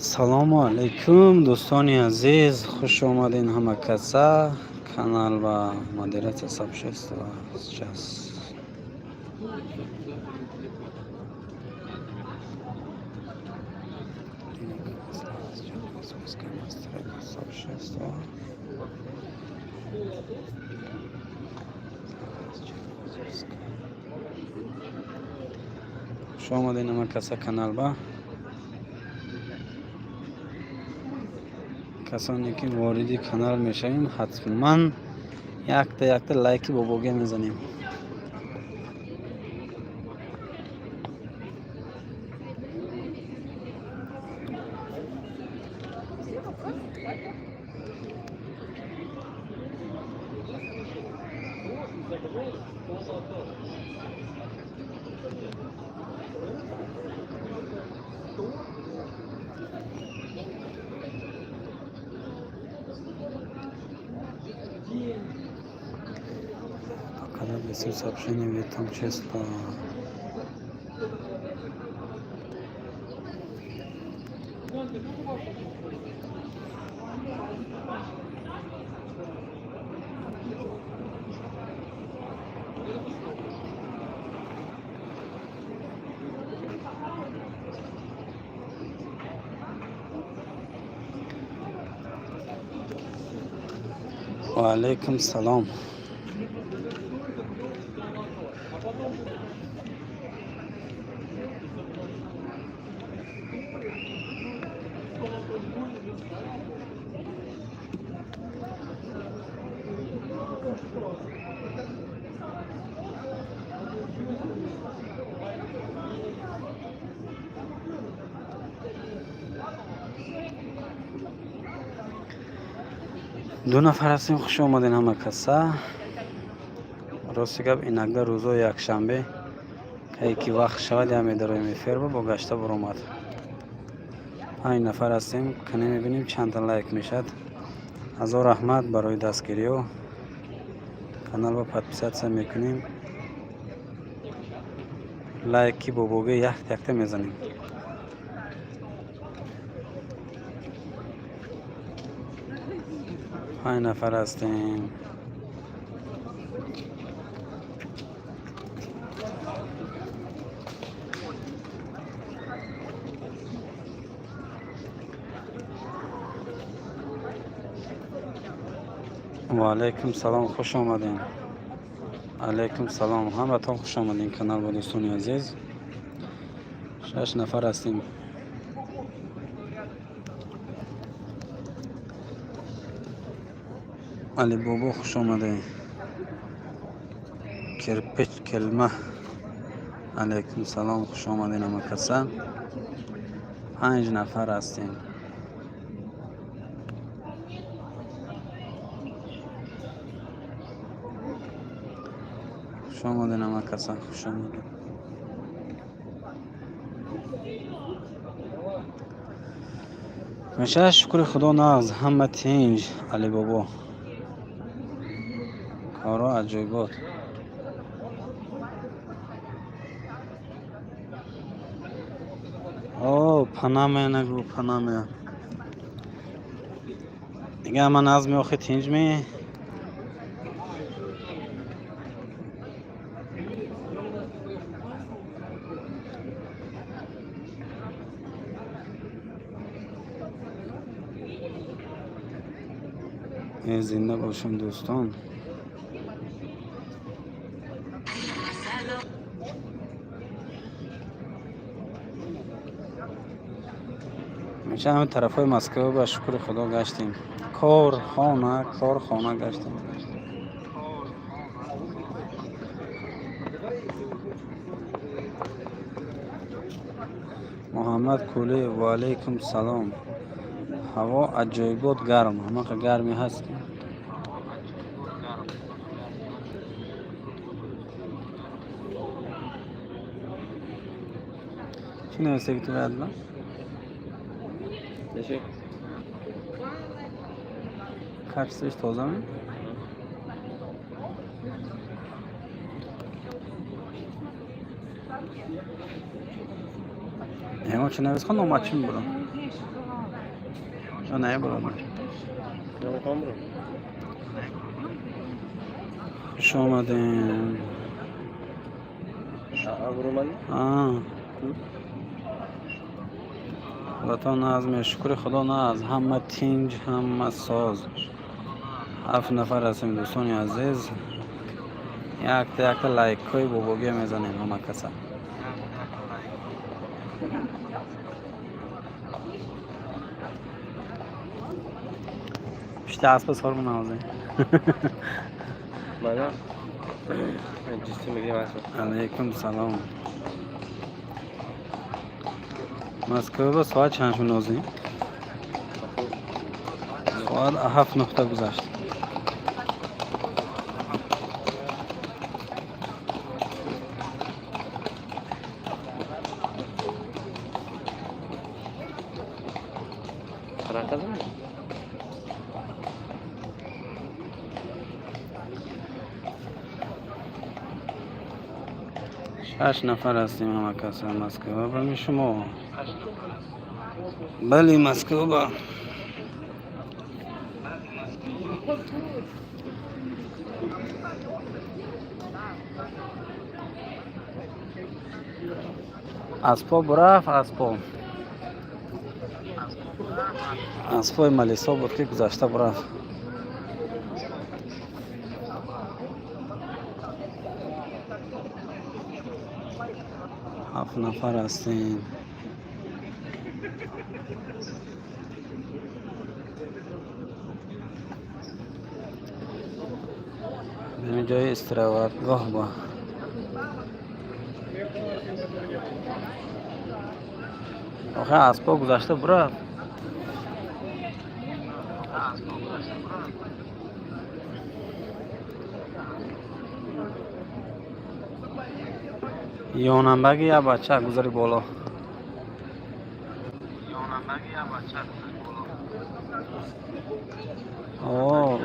سلام علیکم دوستانی عزیز، خوش آمدین همه کسا کانال و مدیریت حساب شست و چس. خوش آمدین همه کسا کانال با کسانی که واردی کانال میشویم حتما یک تا لایکی بابوگه میزنیم. Когда если сообщение ведь там честно. وعلیکم سلام. دو نفر هستیم، خوش آمدین همه کسا. راستی گپ اینکده روزو یک شنبه که وقت شود یا میدروی میفر با گشته برآمد. 5 نفر هستیم که میبینیم چند تا لایک میشد. هزار رحمت برای دستگیری و کانال رو پادپیسات میکنیم. لایکی بابوگه یک تا میزنیم. 5 نفر هستیم. و علیکم سلام، خوش آمدین. علیکم سلام، همتون خوش آمدین کانال با دوستان عزیز. 6 نفر هستیم. علی بابا خوش آمده. کرپچ کلمه. علیکم سلام، خوش آمدین همه کسا. 5 نفر هستیم. خوش آمدین همه کسا، خوش آمدین. میشه شکر خدا ناز همه تینج. علی بابا کارا عجیب بود. او پنامه نگو پنامه دیگه من از می آخه تینج می زنده باشم دوستان. میشه همه طرف های مسکو به شکر خدا گشتیم. کارخانه گشتیم. محمد کولی و علیکم سلام. هوا عجیب بود، گرم، همه گرمی هست. چی نوشته که تو باید با؟ نشه کارتش تازه می؟ اما چه نوشته خواهم نامچین برم. نه برادر. نمیخوام برو. خوش آمدین. برو من. خدا نظم شکر خدا نه از همه تینج همه ساز 7 نفر هستیم دوستان عزیز. یک تا لایک های باباگی میزنیم همه کسا. پشت اسب سوار منازه. من جسم میگم علیکم سلام. مسکو با ساعت چند شو نازی؟ ساعت 7 نقطه گذشت. شش نفر هستیم همه کسا مسکو با شما. بله مسکو با اسپا برف اسپای ملیسا بود که گذشته برف. هفت نفر هستیم. بریم جای استراحتگاه با آخه اسبا گذشته برف. یوننبگی یا بچه گذاری بالا. اوه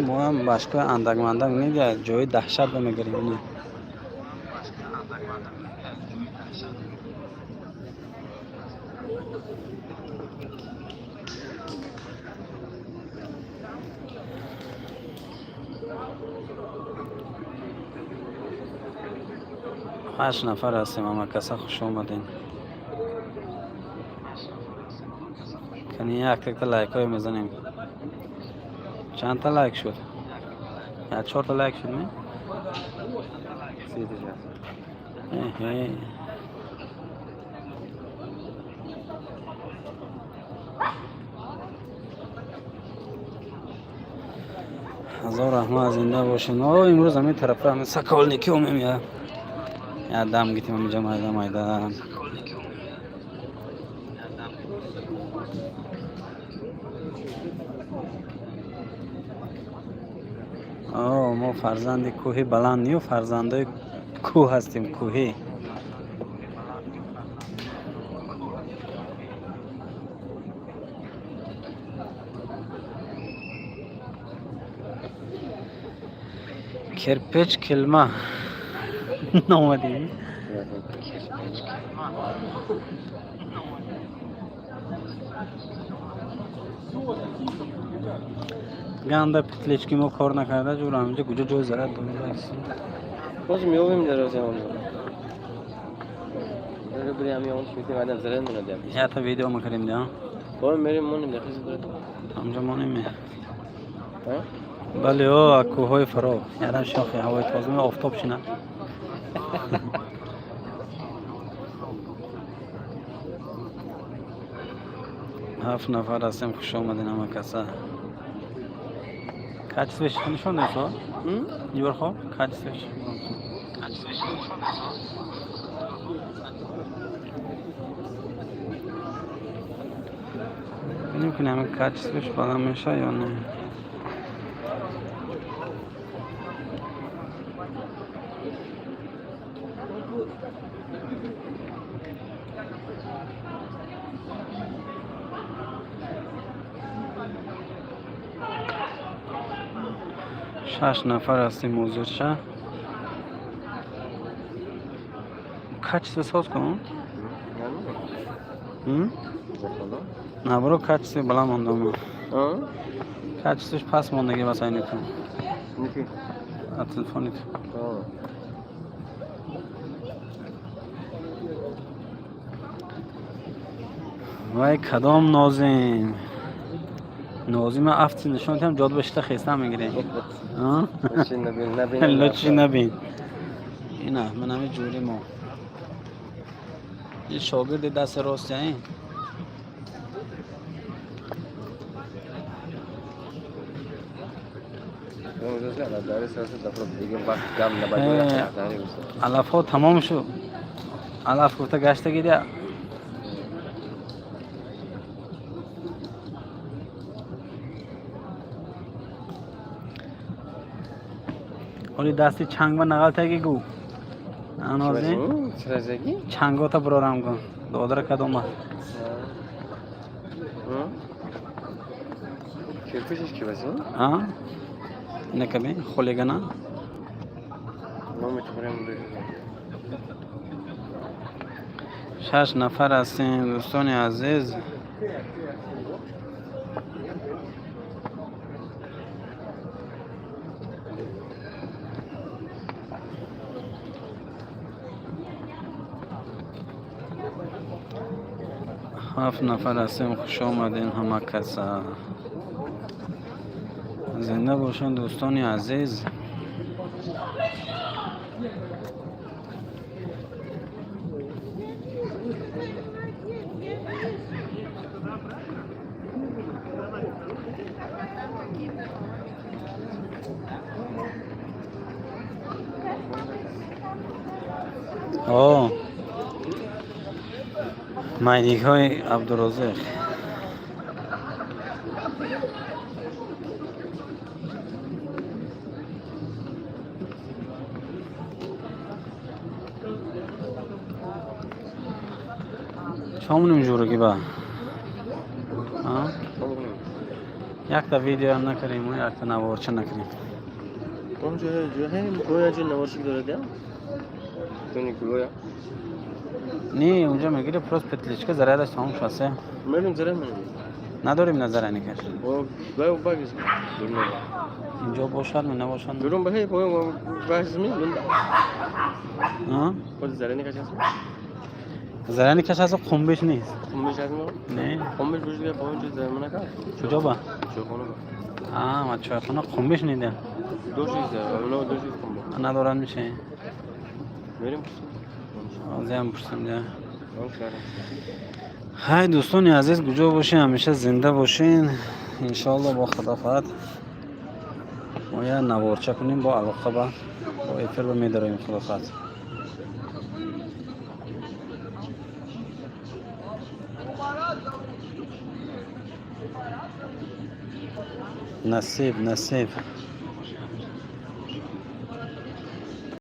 ما هم باشگاه اندک مندک نیده جای دهشت بمیگریم. هشت نفر هستیم همه کسا خوش آمدین. کنی یک تا لایک های میزنیم. چند تا لایک شد؟ یا 4 تا لایک شد می؟ 3 هزار رحمت زنده باشین. امروز همین طرف همین سکالنیکی هم میاد. یا دم گیتیم اینجا مایده. ما فرزند کوهی بلند نیو فرزنده کوه هستیم. کوهی کرپچ کلمه نامدی گنده پتلچکی ما کار نکرده جور همینجا کجا جای زرد دونده هستیم. باز میویم در روزی همون داره بری همی همون شمیتی مدن زرد دونه دیم یا تا ویدیو مکریم دیم باید میریم مونیم در خیزی دارد همجا مونیم بله او کوههای فرا یادم شاخی هوای تازه آفتاب شنه. 7 نفر هستیم خوش آمدین همه کسا. Kaç süreç konuşuyorsun o? Yorho, kaç süreç? نمی‌کنم kaç süreç falan میشه یا نه. شش نفر هستیم موضوع چه؟ Kaç süre söz konu? بخونم. نه برو کچسی بلا موندم. آه؟ کچسیش پس موندگی واسه اینی تو. نیکی. تلفنی تو. آه. وای کدام نازیم. نازیم افتی نشون تیم جاد بشته خیسته میگیره. ها؟ لچی نبین. لچی نبین. اینا من همه جوری ما. یه شاگرد دست راست این. علف ها تمام شد. علف گفته گشته گیده. ولی دستی چنگ و نقل تگی گو. نازی؟ چرا زگی؟ چنگا تا برارم کن. دادر کدوم است؟ کیفیشش کی بسی؟ ها؟ نکبی؟ خلیگنا؟ نامی تو بریم شش نفر هستیم دوستان عزیز. هفت نفر هستیم. خوش آمدین همه کسا. زنده باشین دوستان عزیز. آه مایدیک های عبدالرزاق. چامونیم جورگی با یک تا ویدیو هم نکریم و یک تا نوارچه نکریم. اونجا هم گویا جو نوارچه داره دیا؟ تونی گویا؟ نه اونجا میگیره پروس پتلیچکه ذره داشت تمام شاسه. میریم ذره میریم. نداریم نظر اینکش. او باید باگیز. اینجا باشد من نباشد. درون بهی باید باگیز می لندا. ها؟ خود ذره نیکش هست؟ ذره نیکش هست خونبش نیست. خونبش هست ما؟ نه. خونبش بوده پایین جو ذره من نکرد. کجا با؟ چه خونه با؟ ما چه خونه خونبش نیده. دو چیز داره. اونا دو چیز خونبش. ندارن میشه. میریم. آزیم پرسیم ده. های دوستان عزیز کجا باشین همیشه زنده باشین انشالله. با خدافت ما یه نوارچه کنیم با علاقه با افر رو میداریم. خدافت نصیب